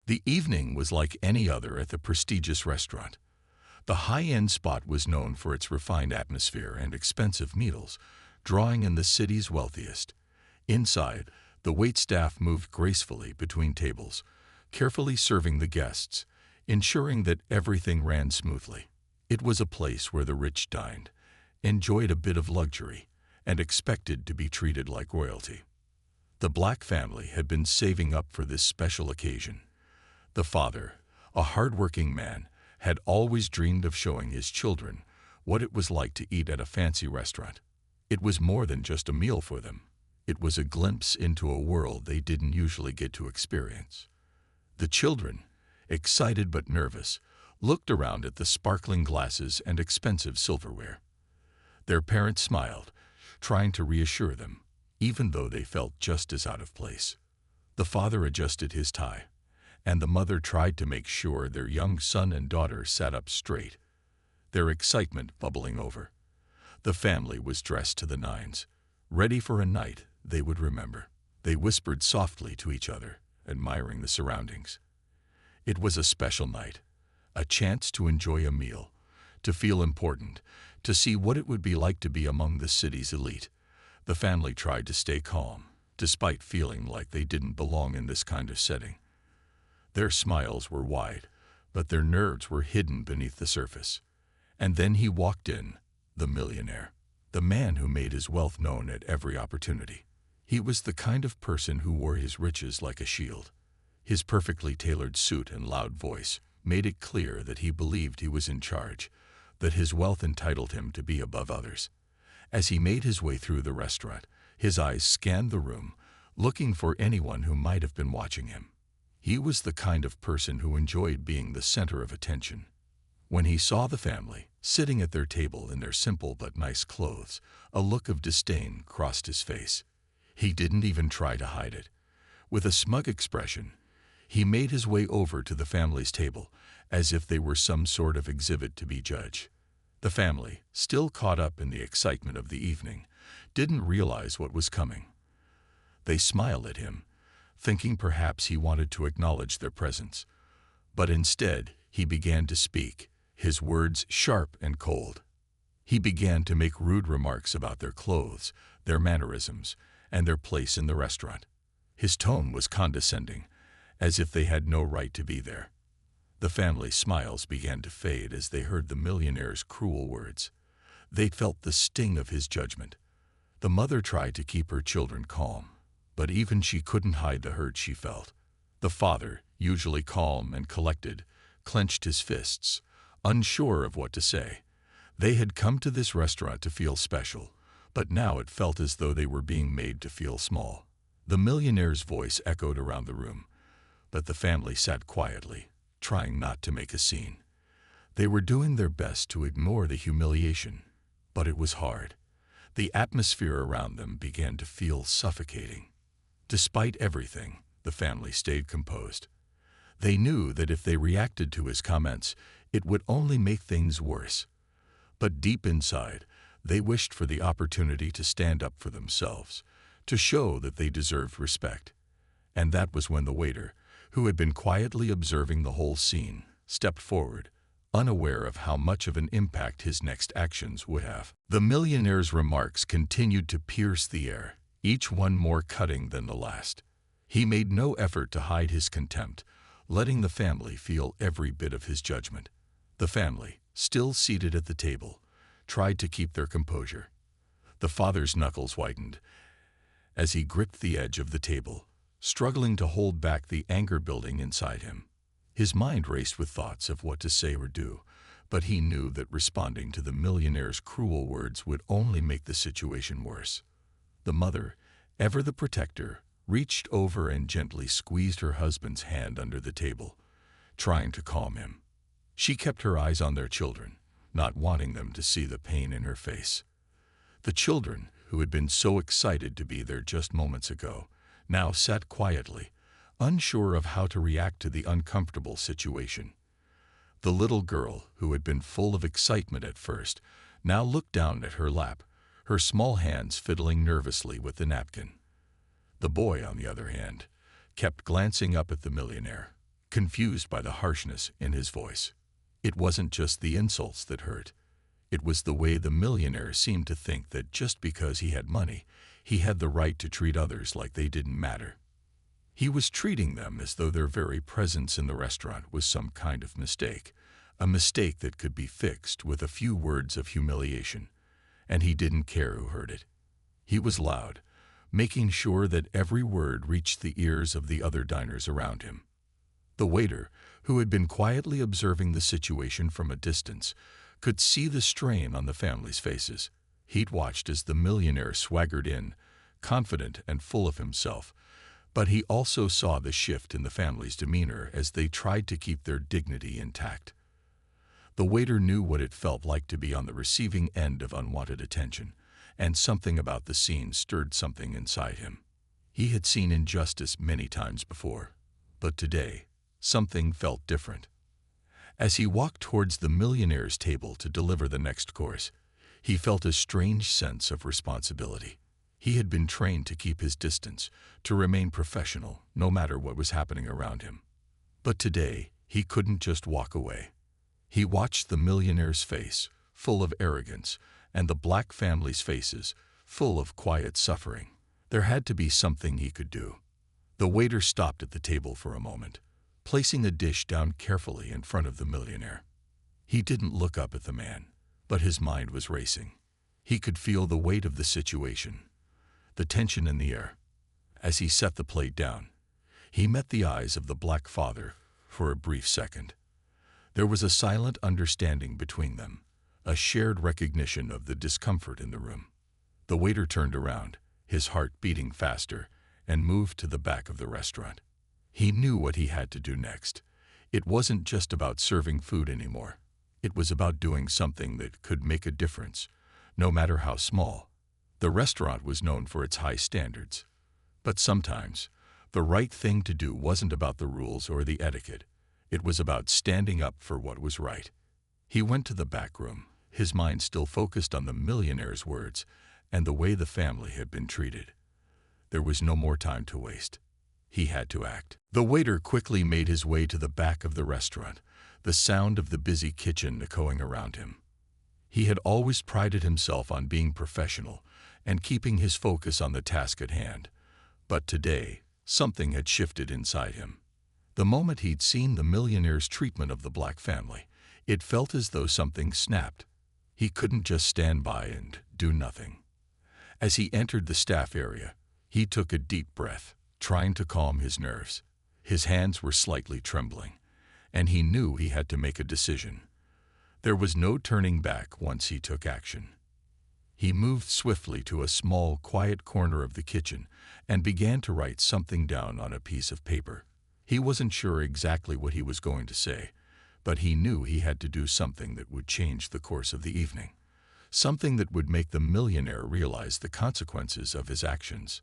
The evening was like any other at the prestigious restaurant. The high-end spot was known for its refined atmosphere and expensive meals, drawing in the city's wealthiest. Inside, the waitstaff moved gracefully between tables, carefully serving the guests, ensuring that everything ran smoothly. It was a place where the rich dined, enjoyed a bit of luxury, and expected to be treated like royalty. The Black family had been saving up for this special occasion. The father, a hard-working man, had always dreamed of showing his children what it was like to eat at a fancy restaurant. It was more than just a meal for them. It was a glimpse into a world they didn't usually get to experience. The children, excited but nervous, looked around at the sparkling glasses and expensive silverware. Their parents smiled, trying to reassure them, even though they felt just as out of place. The father adjusted his tie, and the mother tried to make sure their young son and daughter sat up straight, their excitement bubbling over. The family was dressed to the nines, ready for a night they would remember. They whispered softly to each other, admiring the surroundings. It was a special night, a chance to enjoy a meal, to feel important, to see what it would be like to be among the city's elite. The family tried to stay calm, despite feeling like they didn't belong in this kind of setting. Their smiles were wide, but their nerves were hidden beneath the surface. And then he walked in, the millionaire, the man who made his wealth known at every opportunity. He was the kind of person who wore his riches like a shield. His perfectly tailored suit and loud voice made it clear that he believed he was in charge, that his wealth entitled him to be above others. As he made his way through the restaurant, his eyes scanned the room, looking for anyone who might have been watching him. He was the kind of person who enjoyed being the center of attention. When he saw the family, sitting at their table in their simple but nice clothes, a look of disdain crossed his face. He didn't even try to hide it. With a smug expression, he made his way over to the family's table, as if they were some sort of exhibit to be judged. The family, still caught up in the excitement of the evening, didn't realize what was coming. They smiled at him, thinking perhaps he wanted to acknowledge their presence. But instead, he began to speak, his words sharp and cold. He began to make rude remarks about their clothes, their mannerisms, and their place in the restaurant. His tone was condescending, as if they had no right to be there. The family's smiles began to fade as they heard the millionaire's cruel words. They felt the sting of his judgment. The mother tried to keep her children calm, but even she couldn't hide the hurt she felt. The father, usually calm and collected, clenched his fists, unsure of what to say. They had come to this restaurant to feel special, but now it felt as though they were being made to feel small. The millionaire's voice echoed around the room, but the family sat quietly, trying not to make a scene. They were doing their best to ignore the humiliation, but it was hard. The atmosphere around them began to feel suffocating. Despite everything, the family stayed composed. They knew that if they reacted to his comments, it would only make things worse. But deep inside, they wished for the opportunity to stand up for themselves, to show that they deserved respect. And that was when the waiter, who had been quietly observing the whole scene, stepped forward, unaware of how much of an impact his next actions would have. The millionaire's remarks continued to pierce the air, each one more cutting than the last. He made no effort to hide his contempt, letting the family feel every bit of his judgment. The family, still seated at the table, tried to keep their composure. The father's knuckles whitened as he gripped the edge of the table, struggling to hold back the anger building inside him. His mind raced with thoughts of what to say or do, but he knew that responding to the millionaire's cruel words would only make the situation worse. The mother, ever the protector, reached over and gently squeezed her husband's hand under the table, trying to calm him. She kept her eyes on their children, not wanting them to see the pain in her face. The children, who had been so excited to be there just moments ago, now sat quietly, unsure of how to react to the uncomfortable situation. The little girl, who had been full of excitement at first, now looked down at her lap, her small hands fiddling nervously with the napkin. The boy, on the other hand, kept glancing up at the millionaire, confused by the harshness in his voice. It wasn't just the insults that hurt. It was the way the millionaire seemed to think that just because he had money, he had the right to treat others like they didn't matter. He was treating them as though their very presence in the restaurant was some kind of mistake, a mistake that could be fixed with a few words of humiliation, and he didn't care who heard it. He was loud, making sure that every word reached the ears of the other diners around him. The waiter, who had been quietly observing the situation from a distance, could see the strain on the family's faces. He'd watched as the millionaire swaggered in, confident and full of himself, but he also saw the shift in the family's demeanor as they tried to keep their dignity intact. The waiter knew what it felt like to be on the receiving end of unwanted attention, and something about the scene stirred something inside him. He had seen injustice many times before, but today, something felt different. As he walked towards the millionaire's table to deliver the next course, he felt a strange sense of responsibility. He had been trained to keep his distance, to remain professional, no matter what was happening around him. But today, he couldn't just walk away. He watched the millionaire's face, full of arrogance, and the black family's faces, full of quiet suffering. There had to be something he could do. The waiter stopped at the table for a moment, placing a dish down carefully in front of the millionaire. He didn't look up at the man, but his mind was racing. He could feel the weight of the situation, the tension in the air. As he set the plate down, he met the eyes of the black father for a brief second. There was a silent understanding between them, a shared recognition of the discomfort in the room. The waiter turned around, his heart beating faster, and moved to the back of the restaurant. He knew what he had to do next. It wasn't just about serving food anymore. It was about doing something that could make a difference, no matter how small. The restaurant was known for its high standards. But sometimes, the right thing to do wasn't about the rules or the etiquette. It was about standing up for what was right. He went to the back room, his mind still focused on the millionaire's words and the way the family had been treated. There was no more time to waste. He had to act. The waiter quickly made his way to the back of the restaurant, the sound of the busy kitchen echoing around him. He had always prided himself on being professional and keeping his focus on the task at hand. But today, something had shifted inside him. The moment he'd seen the millionaire's treatment of the black family, it felt as though something snapped. He couldn't just stand by and do nothing. As he entered the staff area, he took a deep breath, trying to calm his nerves. His hands were slightly trembling, and he knew he had to make a decision. There was no turning back once he took action. He moved swiftly to a small, quiet corner of the kitchen and began to write something down on a piece of paper. He wasn't sure exactly what he was going to say, but he knew he had to do something that would change the course of the evening, something that would make the millionaire realize the consequences of his actions.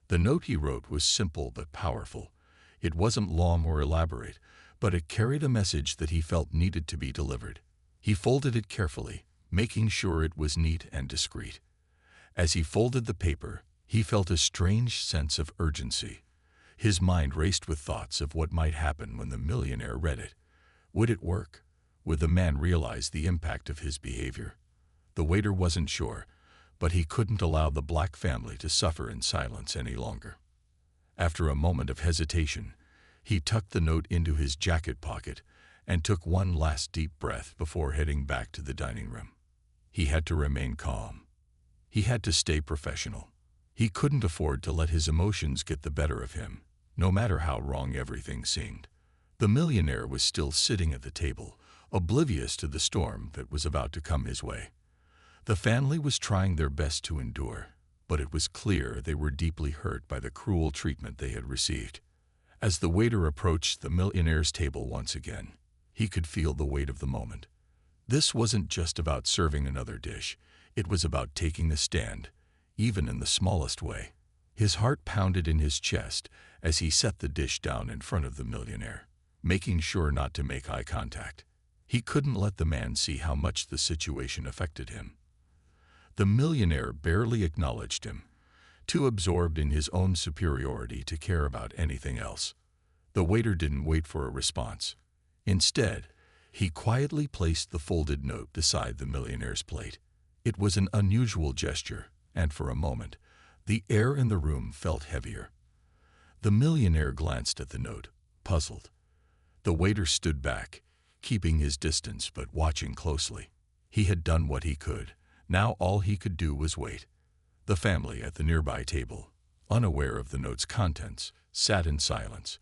The note he wrote was simple but powerful. It wasn't long or elaborate, but it carried a message that he felt needed to be delivered. He folded it carefully, making sure it was neat and discreet. As he folded the paper, he felt a strange sense of urgency. His mind raced with thoughts of what might happen when the millionaire read it. Would it work? Would the man realize the impact of his behavior? The waiter wasn't sure, but he couldn't allow the black family to suffer in silence any longer. After a moment of hesitation, he tucked the note into his jacket pocket and took one last deep breath before heading back to the dining room. He had to remain calm. He had to stay professional. He couldn't afford to let his emotions get the better of him, no matter how wrong everything seemed. The millionaire was still sitting at the table, oblivious to the storm that was about to come his way. The family was trying their best to endure, but it was clear they were deeply hurt by the cruel treatment they had received. As the waiter approached the millionaire's table once again, he could feel the weight of the moment. This wasn't just about serving another dish. It was about taking a stand, even in the smallest way. His heart pounded in his chest as he set the dish down in front of the millionaire, making sure not to make eye contact. He couldn't let the man see how much the situation affected him. The millionaire barely acknowledged him, too absorbed in his own superiority to care about anything else. The waiter didn't wait for a response. Instead, he quietly placed the folded note beside the millionaire's plate. It was an unusual gesture, and for a moment, the air in the room felt heavier. The millionaire glanced at the note, puzzled. The waiter stood back, keeping his distance but watching closely. He had done what he could. Now all he could do was wait. The family at the nearby table, unaware of the note's contents, sat in silence.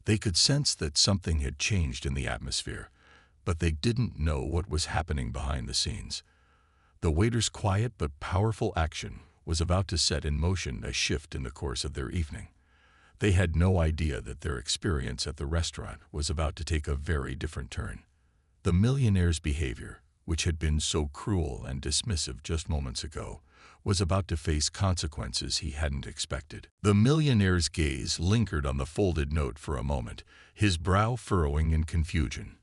They could sense that something had changed in the atmosphere, but they didn't know what was happening behind the scenes. The waiter's quiet but powerful action was about to set in motion a shift in the course of their evening. They had no idea that their experience at the restaurant was about to take a very different turn. The millionaire's behavior, which had been so cruel and dismissive just moments ago, was about to face consequences he hadn't expected. The millionaire's gaze lingered on the folded note for a moment, his brow furrowing in confusion.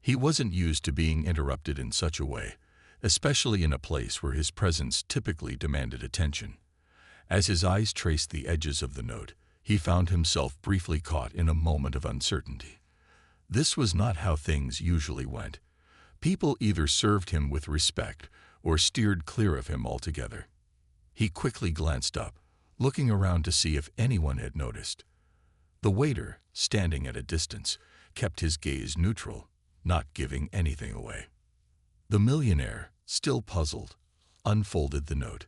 He wasn't used to being interrupted in such a way, especially in a place where his presence typically demanded attention. As his eyes traced the edges of the note, he found himself briefly caught in a moment of uncertainty. This was not how things usually went. People either served him with respect or steered clear of him altogether. He quickly glanced up, looking around to see if anyone had noticed. The waiter, standing at a distance, kept his gaze neutral, not giving anything away. The millionaire, still puzzled, unfolded the note.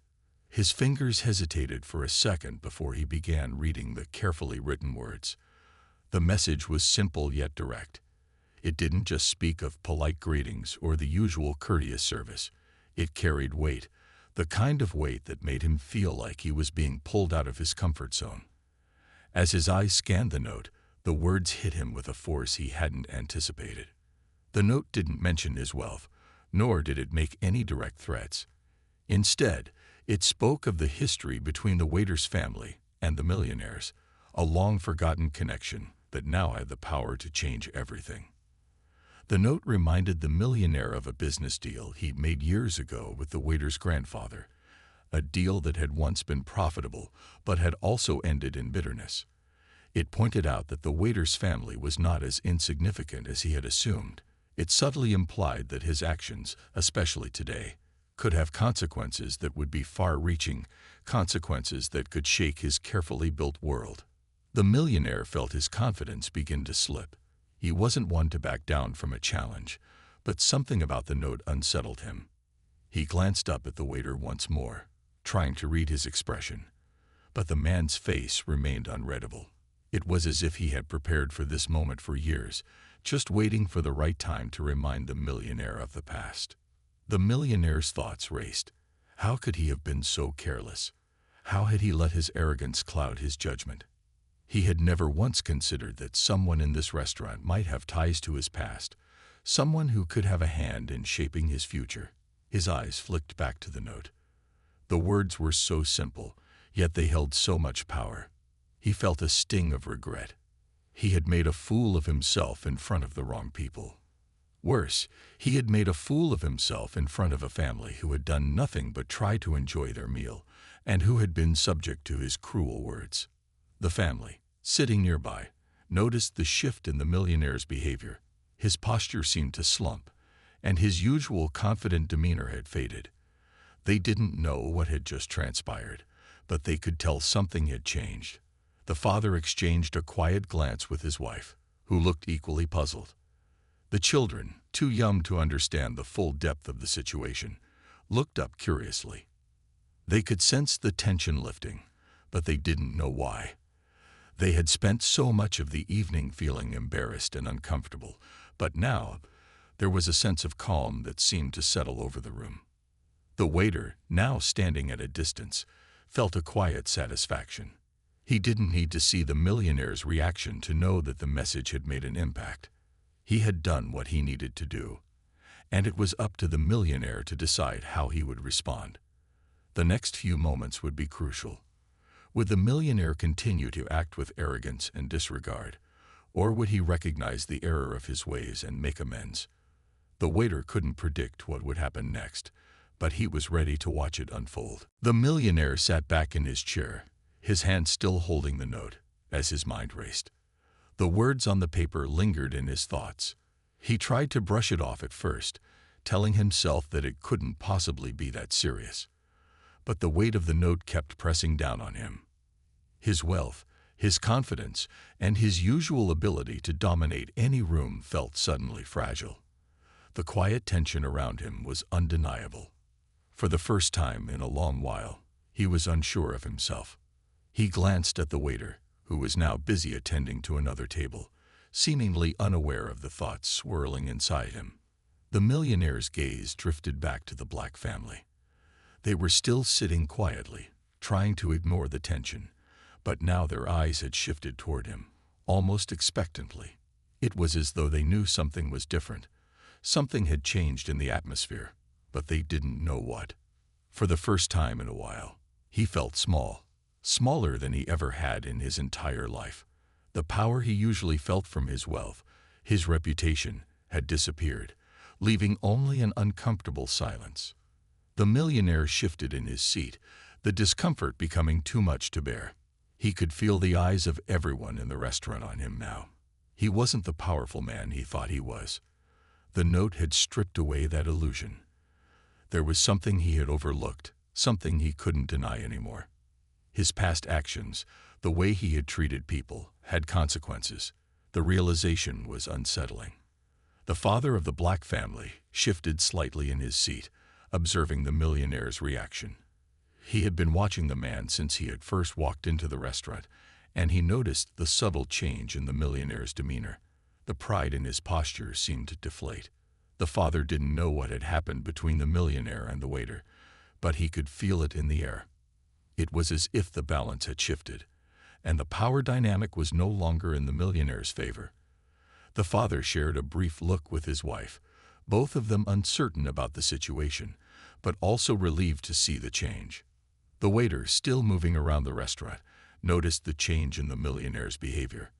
His fingers hesitated for a second before he began reading the carefully written words. The message was simple yet direct. It didn't just speak of polite greetings or the usual courteous service. It carried weight, the kind of weight that made him feel like he was being pulled out of his comfort zone. As his eyes scanned the note, the words hit him with a force he hadn't anticipated. The note didn't mention his wealth, nor did it make any direct threats. Instead, it spoke of the history between the waiter's family and the millionaire's, a long-forgotten connection that now had the power to change everything. The note reminded the millionaire of a business deal he'd made years ago with the waiter's grandfather, a deal that had once been profitable but had also ended in bitterness. It pointed out that the waiter's family was not as insignificant as he had assumed. It subtly implied that his actions, especially today, could have consequences that would be far-reaching, consequences that could shake his carefully built world. The millionaire felt his confidence begin to slip. He wasn't one to back down from a challenge, but something about the note unsettled him. He glanced up at the waiter once more, trying to read his expression, but the man's face remained unreadable. It was as if he had prepared for this moment for years, just waiting for the right time to remind the millionaire of the past. The millionaire's thoughts raced. How could he have been so careless? How had he let his arrogance cloud his judgment? He had never once considered that someone in this restaurant might have ties to his past, someone who could have a hand in shaping his future. His eyes flicked back to the note. The words were so simple, yet they held so much power. He felt a sting of regret. He had made a fool of himself in front of the wrong people. Worse, he had made a fool of himself in front of a family who had done nothing but try to enjoy their meal, and who had been subject to his cruel words. The family, sitting nearby, noticed the shift in the millionaire's behavior. His posture seemed to slump, and his usual confident demeanor had faded. They didn't know what had just transpired, but they could tell something had changed. The father exchanged a quiet glance with his wife, who looked equally puzzled. The children, too young to understand the full depth of the situation, looked up curiously. They could sense the tension lifting, but they didn't know why. They had spent so much of the evening feeling embarrassed and uncomfortable, but now there was a sense of calm that seemed to settle over the room. The waiter, now standing at a distance, felt a quiet satisfaction. He didn't need to see the millionaire's reaction to know that the message had made an impact. He had done what he needed to do, and it was up to the millionaire to decide how he would respond. The next few moments would be crucial. Would the millionaire continue to act with arrogance and disregard, or would he recognize the error of his ways and make amends? The waiter couldn't predict what would happen next, but he was ready to watch it unfold. The millionaire sat back in his chair, his hand still holding the note, as his mind raced. The words on the paper lingered in his thoughts. He tried to brush it off at first, telling himself that it couldn't possibly be that serious. But the weight of the note kept pressing down on him. His wealth, his confidence, and his usual ability to dominate any room felt suddenly fragile. The quiet tension around him was undeniable. For the first time in a long while, he was unsure of himself. He glanced at the waiter, who was now busy attending to another table, seemingly unaware of the thoughts swirling inside him. The millionaire's gaze drifted back to the Black family. They were still sitting quietly, trying to ignore the tension, but now their eyes had shifted toward him, almost expectantly. It was as though they knew something was different. Something had changed in the atmosphere, but they didn't know what. For the first time in a while, he felt small, smaller than he ever had in his entire life. The power he usually felt from his wealth, his reputation, had disappeared, leaving only an uncomfortable silence. The millionaire shifted in his seat, the discomfort becoming too much to bear. He could feel the eyes of everyone in the restaurant on him now. He wasn't the powerful man he thought he was. The note had stripped away that illusion. There was something he had overlooked, something he couldn't deny anymore. His past actions, the way he had treated people, had consequences. The realization was unsettling. The father of the Black family shifted slightly in his seat, observing the millionaire's reaction. He had been watching the man since he had first walked into the restaurant, and he noticed the subtle change in the millionaire's demeanor. The pride in his posture seemed to deflate. The father didn't know what had happened between the millionaire and the waiter, but he could feel it in the air. It was as if the balance had shifted, and the power dynamic was no longer in the millionaire's favor. The father shared a brief look with his wife, both of them uncertain about the situation, but also relieved to see the change. The waiter, still moving around the restaurant, noticed the change in the millionaire's behavior.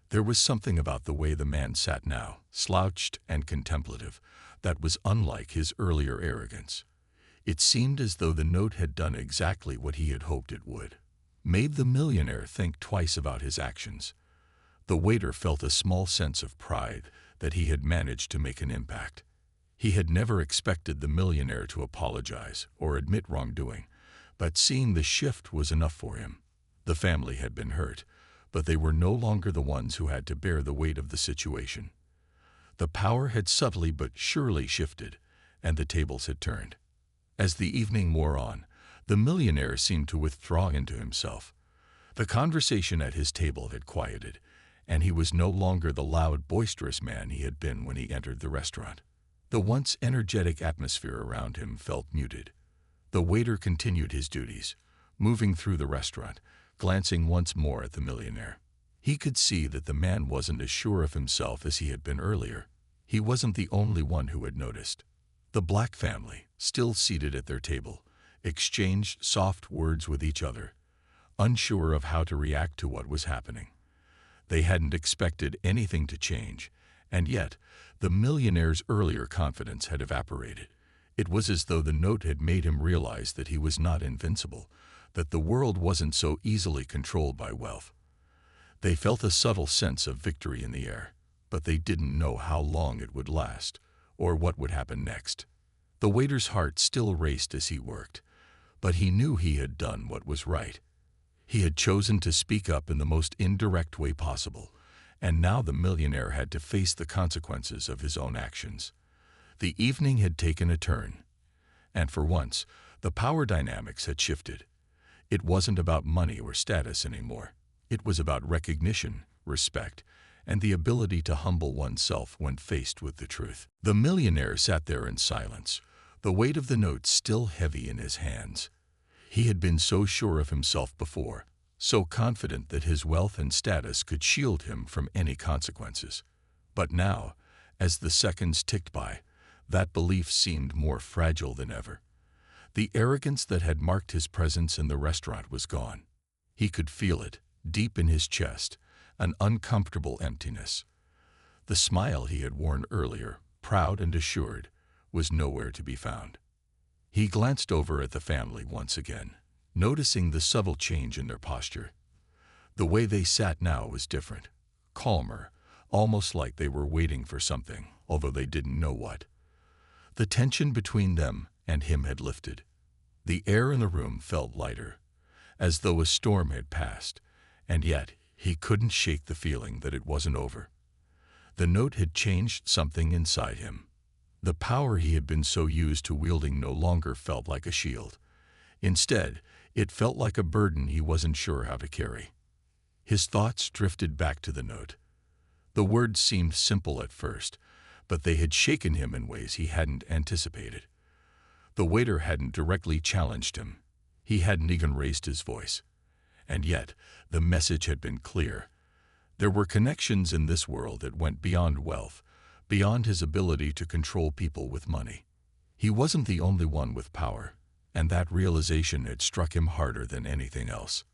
There was something about the way the man sat now, slouched and contemplative, that was unlike his earlier arrogance. It seemed as though the note had done exactly what he had hoped it would, made the millionaire think twice about his actions. The waiter felt a small sense of pride that he had managed to make an impact. He had never expected the millionaire to apologize or admit wrongdoing, but seeing the shift was enough for him. The family had been hurt, but they were no longer the ones who had to bear the weight of the situation. The power had subtly but surely shifted, and the tables had turned. As the evening wore on, the millionaire seemed to withdraw into himself. The conversation at his table had quieted, and he was no longer the loud, boisterous man he had been when he entered the restaurant. The once energetic atmosphere around him felt muted. The waiter continued his duties, moving through the restaurant, glancing once more at the millionaire. He could see that the man wasn't as sure of himself as he had been earlier. He wasn't the only one who had noticed. The Black family, still seated at their table, exchanged soft words with each other, unsure of how to react to what was happening. They hadn't expected anything to change, and yet the millionaire's earlier confidence had evaporated. It was as though the note had made him realize that he was not invincible, that the world wasn't so easily controlled by wealth. They felt a subtle sense of victory in the air, but they didn't know how long it would last, or what would happen next. The waiter's heart still raced as he worked, but he knew he had done what was right. He had chosen to speak up in the most indirect way possible, and now the millionaire had to face the consequences of his own actions. The evening had taken a turn, and for once, the power dynamics had shifted. It wasn't about money or status anymore. It was about recognition, respect, and the ability to humble oneself when faced with the truth. The millionaire sat there in silence, the weight of the note still heavy in his hands. He had been so sure of himself before, so confident that his wealth and status could shield him from any consequences. But now, as the seconds ticked by, that belief seemed more fragile than ever. The arrogance that had marked his presence in the restaurant was gone. He could feel it, deep in his chest, an uncomfortable emptiness. The smile he had worn earlier, proud and assured, was nowhere to be found. He glanced over at the family once again, noticing the subtle change in their posture. The way they sat now was different, calmer, almost like they were waiting for something, although they didn't know what. The tension between them and him had lifted. The air in the room felt lighter, as though a storm had passed, and yet he couldn't shake the feeling that it wasn't over. The note had changed something inside him. The power he had been so used to wielding no longer felt like a shield. Instead, it felt like a burden he wasn't sure how to carry. His thoughts drifted back to the note. The words seemed simple at first, but they had shaken him in ways he hadn't anticipated. The waiter hadn't directly challenged him. He hadn't even raised his voice. And yet, the message had been clear. There were connections in this world that went beyond wealth, beyond his ability to control people with money. He wasn't the only one with power, and that realization had struck him harder than anything else.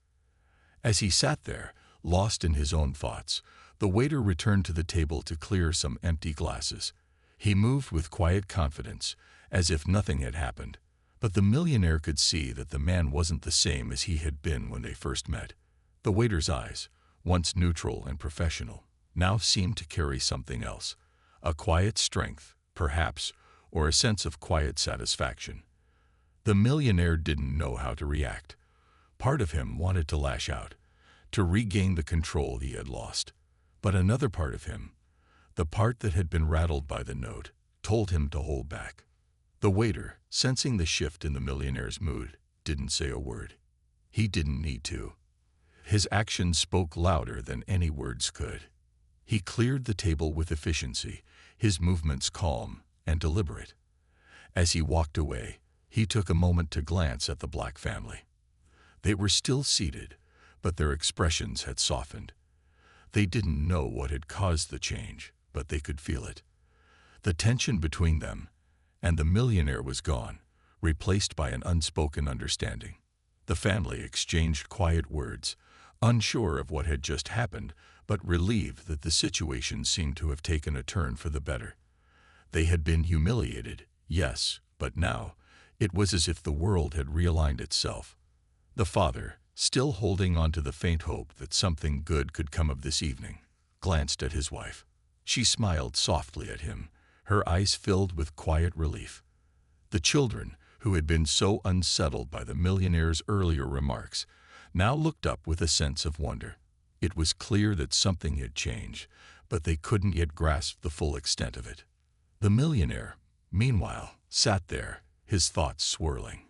As he sat there, lost in his own thoughts, the waiter returned to the table to clear some empty glasses. He moved with quiet confidence, as if nothing had happened, but the millionaire could see that the man wasn't the same as he had been when they first met. The waiter's eyes, once neutral and professional, now seemed to carry something else, a quiet strength, perhaps, or a sense of quiet satisfaction. The millionaire didn't know how to react. Part of him wanted to lash out, to regain the control he had lost. But another part of him, the part that had been rattled by the note, told him to hold back. The waiter, sensing the shift in the millionaire's mood, didn't say a word. He didn't need to. His actions spoke louder than any words could. He cleared the table with efficiency, his movements calm and deliberate. As he walked away, he took a moment to glance at the Black family. They were still seated, but their expressions had softened. They didn't know what had caused the change, but they could feel it. The tension between them and the millionaire was gone, replaced by an unspoken understanding. The family exchanged quiet words, unsure of what had just happened, but relieved that the situation seemed to have taken a turn for the better. They had been humiliated, yes, but now it was as if the world had realigned itself. The father, still holding on to the faint hope that something good could come of this evening, glanced at his wife. She smiled softly at him, her eyes filled with quiet relief. The children, who had been so unsettled by the millionaire's earlier remarks, now looked up with a sense of wonder. It was clear that something had changed, but they couldn't yet grasp the full extent of it. The millionaire, meanwhile, sat there, his thoughts swirling.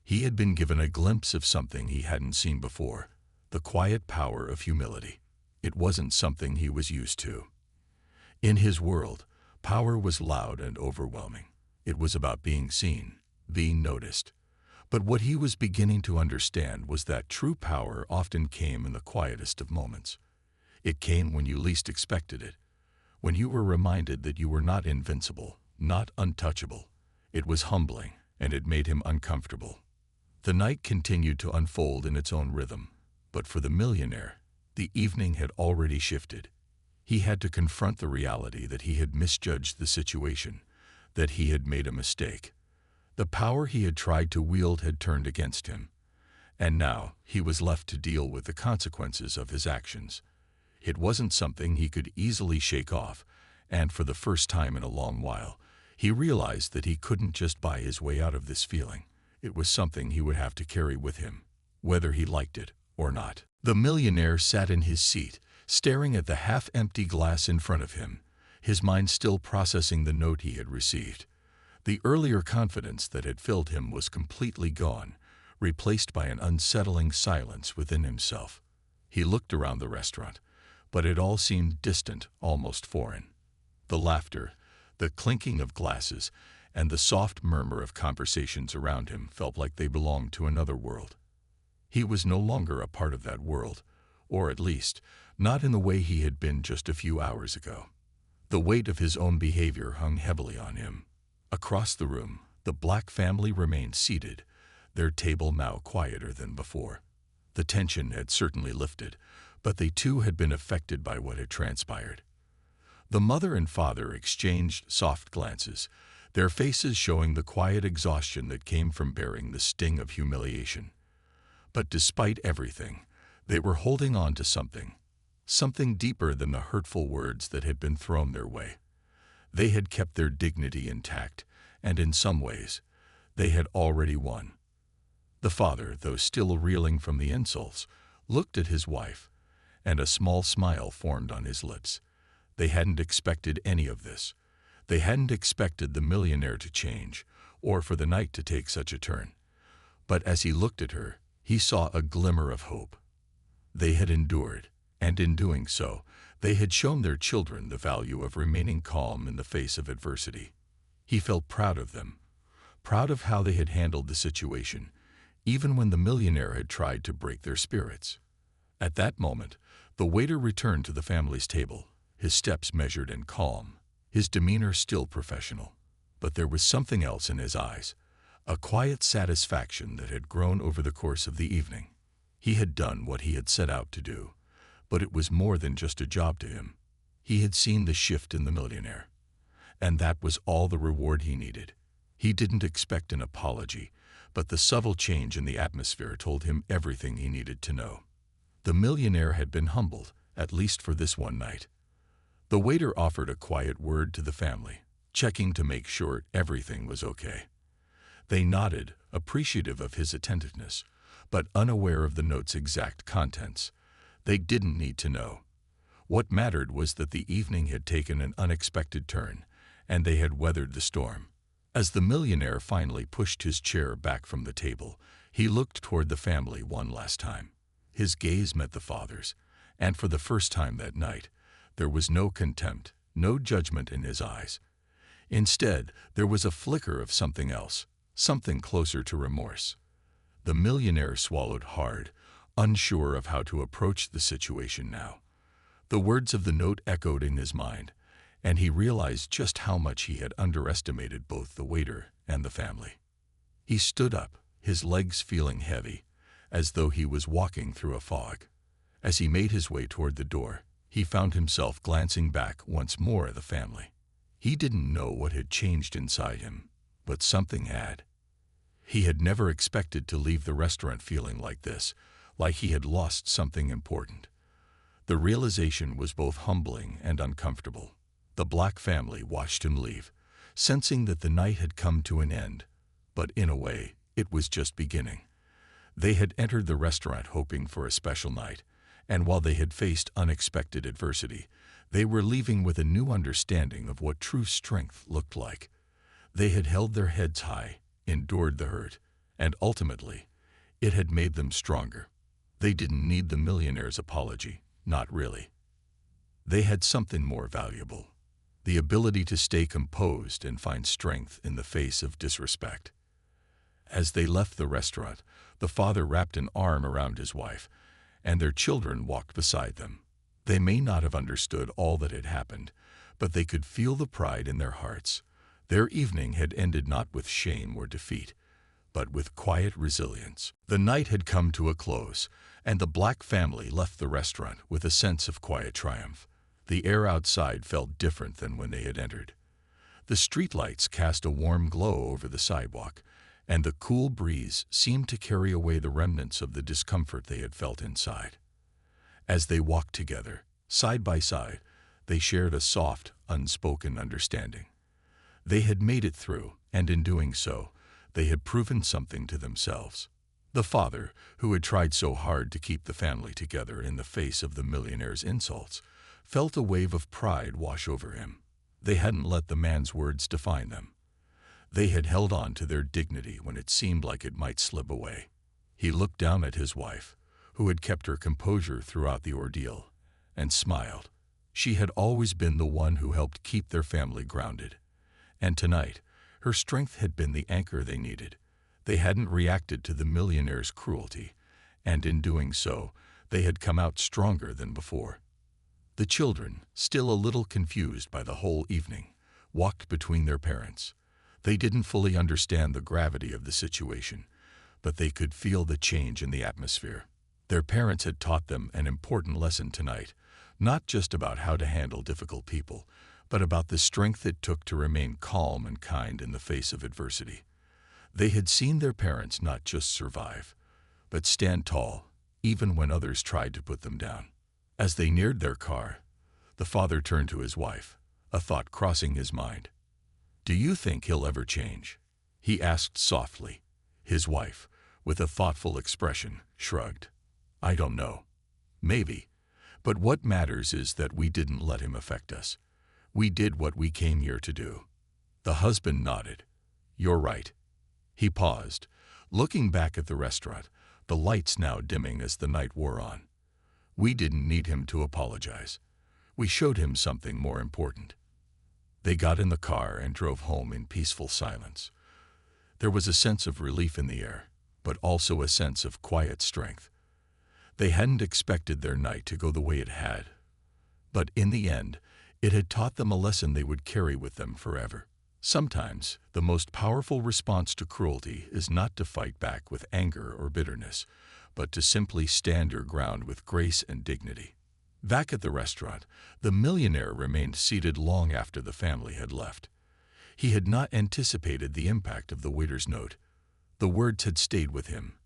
He had been given a glimpse of something he hadn't seen before, the quiet power of humility. It wasn't something he was used to. In his world, power was loud and overwhelming. It was about being seen, being noticed. But what he was beginning to understand was that true power often came in the quietest of moments. It came when you least expected it, when you were reminded that you were not invincible, not untouchable. It was humbling, and it made him uncomfortable. The night continued to unfold in its own rhythm, but for the millionaire, the evening had already shifted. He had to confront the reality that he had misjudged the situation, that he had made a mistake. The power he had tried to wield had turned against him, and now he was left to deal with the consequences of his actions. It wasn't something he could easily shake off, and for the first time in a long while, he realized that he couldn't just buy his way out of this feeling. It was something he would have to carry with him, whether he liked it or not. The millionaire sat in his seat, staring at the half-empty glass in front of him, his mind still processing the note he had received. The earlier confidence that had filled him was completely gone, replaced by an unsettling silence within himself. He looked around the restaurant, but it all seemed distant, almost foreign. The laughter, the clinking of glasses, and the soft murmur of conversations around him felt like they belonged to another world. He was no longer a part of that world, or at least, not in the way he had been just a few hours ago. The weight of his own behavior hung heavily on him. Across the room, the Black family remained seated, their table now quieter than before. The tension had certainly lifted, but they too had been affected by what had transpired. The mother and father exchanged soft glances, their faces showing the quiet exhaustion that came from bearing the sting of humiliation. But despite everything, they were holding on to something, something deeper than the hurtful words that had been thrown their way. They had kept their dignity intact, and in some ways, they had already won. The father, though still reeling from the insults, looked at his wife, and a small smile formed on his lips. They hadn't expected any of this. They hadn't expected the millionaire to change, or for the night to take such a turn. But as he looked at her, he saw a glimmer of hope. They had endured, and in doing so, they had shown their children the value of remaining calm in the face of adversity. He felt proud of them, proud of how they had handled the situation, even when the millionaire had tried to break their spirits. At that moment, the waiter returned to the family's table, his steps measured and calm, his demeanor still professional. But there was something else in his eyes, a quiet satisfaction that had grown over the course of the evening. He had done what he had set out to do, but it was more than just a job to him. He had seen the shift in the millionaire, and that was all the reward he needed. He didn't expect an apology, but the subtle change in the atmosphere told him everything he needed to know. The millionaire had been humbled, at least for this one night. The waiter offered a quiet word to the family, checking to make sure everything was okay. They nodded, appreciative of his attentiveness, but unaware of the note's exact contents. They didn't need to know. What mattered was that the evening had taken an unexpected turn, and they had weathered the storm. As the millionaire finally pushed his chair back from the table, he looked toward the family one last time. His gaze met the father's, and for the first time that night, there was no contempt, no judgment in his eyes. Instead, there was a flicker of something else, something closer to remorse. The millionaire swallowed hard, unsure of how to approach the situation now. The words of the note echoed in his mind, and he realized just how much he had underestimated both the waiter and the family. He stood up, his legs feeling heavy, as though he was walking through a fog. As he made his way toward the door, he found himself glancing back once more at the family. He didn't know what had changed inside him, but something had. He had never expected to leave the restaurant feeling like this, like he had lost something important. The realization was both humbling and uncomfortable. The Black family watched him leave, sensing that the night had come to an end, but in a way, it was just beginning. They had entered the restaurant hoping for a special night, and while they had faced unexpected adversity, they were leaving with a new understanding of what true strength looked like. They had held their heads high, endured the hurt, and ultimately, it had made them stronger. They didn't need the millionaire's apology, not really. They had something more valuable, the ability to stay composed and find strength in the face of disrespect. As they left the restaurant, the father wrapped an arm around his wife, and their children walked beside them. They may not have understood all that had happened, but they could feel the pride in their hearts. Their evening had ended not with shame or defeat, but with quiet resilience. The night had come to a close, and the Black family left the restaurant with a sense of quiet triumph. The air outside felt different than when they had entered. The streetlights cast a warm glow over the sidewalk, and the cool breeze seemed to carry away the remnants of the discomfort they had felt inside. As they walked together, side by side, they shared a soft, unspoken understanding. They had made it through, and in doing so, they had proven something to themselves. The father, who had tried so hard to keep the family together in the face of the millionaire's insults, felt a wave of pride wash over him. They hadn't let the man's words define them. They had held on to their dignity when it seemed like it might slip away. He looked down at his wife, who had kept her composure throughout the ordeal, and smiled. She had always been the one who helped keep their family grounded. And tonight, her strength had been the anchor they needed. They hadn't reacted to the millionaire's cruelty, and in doing so, they had come out stronger than before. The children, still a little confused by the whole evening, walked between their parents. They didn't fully understand the gravity of the situation, but they could feel the change in the atmosphere. Their parents had taught them an important lesson tonight, not just about how to handle difficult people, but about the strength it took to remain calm and kind in the face of adversity. They had seen their parents not just survive, but stand tall, even when others tried to put them down. As they neared their car, the father turned to his wife, a thought crossing his mind. "Do you think he'll ever change?" he asked softly. His wife, with a thoughtful expression, shrugged. "I don't know. Maybe. But what matters is that we didn't let him affect us. We did what we came here to do." The husband nodded. "You're right." He paused, looking back at the restaurant, the lights now dimming as the night wore on. "We didn't need him to apologize. We showed him something more important." They got in the car and drove home in peaceful silence. There was a sense of relief in the air, but also a sense of quiet strength. They hadn't expected their night to go the way it had, but in the end, it had taught them a lesson they would carry with them forever. Sometimes, the most powerful response to cruelty is not to fight back with anger or bitterness, but to simply stand your ground with grace and dignity. Back at the restaurant, the millionaire remained seated long after the family had left. He had not anticipated the impact of the waiter's note. The words had stayed with him,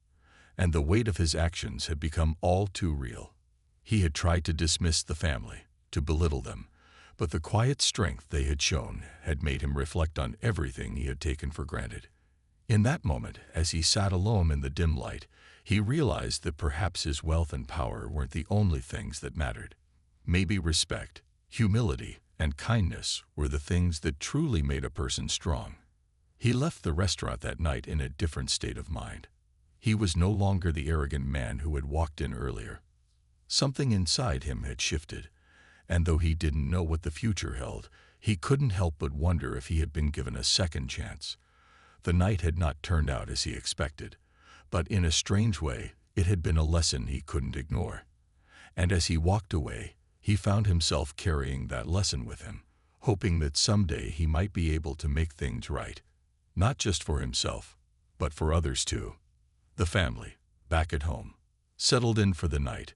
and the weight of his actions had become all too real. He had tried to dismiss the family, to belittle them, but the quiet strength they had shown had made him reflect on everything he had taken for granted. In that moment, as he sat alone in the dim light, he realized that perhaps his wealth and power weren't the only things that mattered. Maybe respect, humility, and kindness were the things that truly made a person strong. He left the restaurant that night in a different state of mind. He was no longer the arrogant man who had walked in earlier. Something inside him had shifted, and though he didn't know what the future held, he couldn't help but wonder if he had been given a second chance. The night had not turned out as he expected, but in a strange way, it had been a lesson he couldn't ignore. And as he walked away, he found himself carrying that lesson with him, hoping that someday he might be able to make things right, not just for himself, but for others too. The family, back at home, settled in for the night,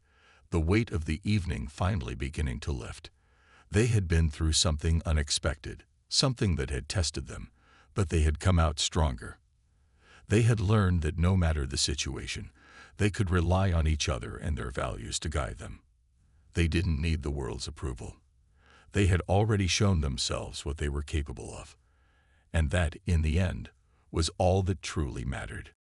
the weight of the evening finally beginning to lift. They had been through something unexpected, something that had tested them, but they had come out stronger. They had learned that no matter the situation, they could rely on each other and their values to guide them. They didn't need the world's approval. They had already shown themselves what they were capable of, and that, in the end, was all that truly mattered.